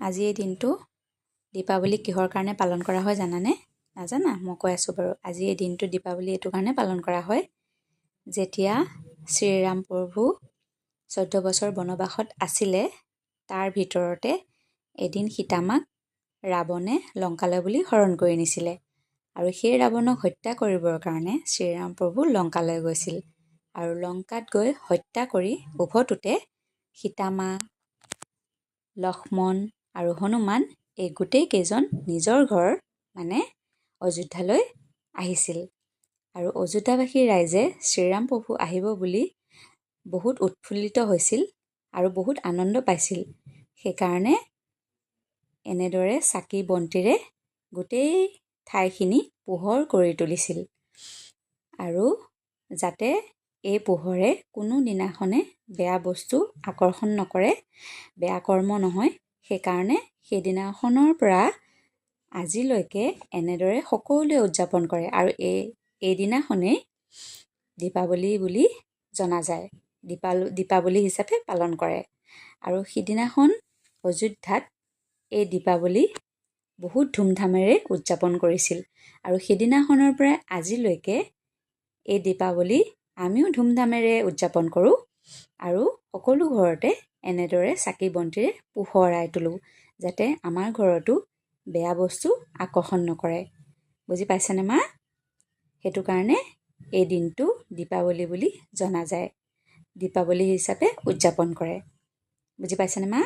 আজি এই দিনটো দীপাৱলী কিহৰ কাৰণে পালন কৰা হয় জানানে? নাজানা? মই কৈ আছোঁ বাৰু। আজি এই দিনটো দীপাৱলী এইটো কাৰণে পালন কৰা হয়, যেতিয়া শ্ৰীৰাম প্ৰভু 14 বছৰ বনবাসত আছিলে, তাৰ ভিতৰতে এদিন সীতামাক ৰাৱণে লংকালৈ বুলি হৰণ কৰি নিছিলে। আৰু সেই ৰাৱণক হত্যা কৰিবৰ কাৰণে শ্ৰীৰাম প্ৰভু লংকালৈ গৈছিল। আৰু লংকাত গৈ হত্যা কৰি উভতোতে সীতামা, লক্ষ্মণ আৰু হনুমান এই গোটেইকেইজন নিজৰ ঘৰ মানে অযোধ্যালৈ আহিছিল। আৰু অযোধ্যাবাসী ৰাইজে শ্ৰীৰাম প্ৰভু আহিব বুলি বহুত উৎফুল্লিত হৈছিল আৰু বহুত আনন্দ পাইছিল। সেইকাৰণে এনেদৰে চাকি বন্তিৰে গোটেই ঠাইখিনি পোহৰ কৰি তুলিছিল। আৰু যাতে এই পোহৰে কোনো দিনাখনে বেয়া বস্তু আকৰ্ষণ নকৰে, বেয়া কৰ্ম নহয়, সেইকাৰণে সেইদিনাখনৰ পৰা আজিলৈকে এনেদৰে সকলোৱে উদযাপন কৰে। আৰু এই দিনাখনেই দীপাৱলী বুলি জনা যায়, দীপাৱলী হিচাপে পালন কৰে। আৰু সিদিনাখন অযোধ্যাত এই দীপাৱলী বহুত ধুমধামেৰে উদযাপন কৰিছিল। আৰু সেইদিনাখনৰ পৰা আজিলৈকে এই দীপাৱলী আমিও ধুমধামেৰে উদযাপন কৰোঁ আৰু সকলো ঘৰতে এনেদৰে চাকি বন্তিৰে পোহৰাই তোলোঁ, যাতে আমাৰ ঘৰতো বেয়া বস্তু আকৰ্ষণ নকৰে। বুজি পাইছেনে মা? সেইটো কাৰণে এই দিনটো দীপাৱলী বুলি জনা যায়, দীপাৱলী হিচাপে উদযাপন কৰে। বুজি পাইছেনে মা?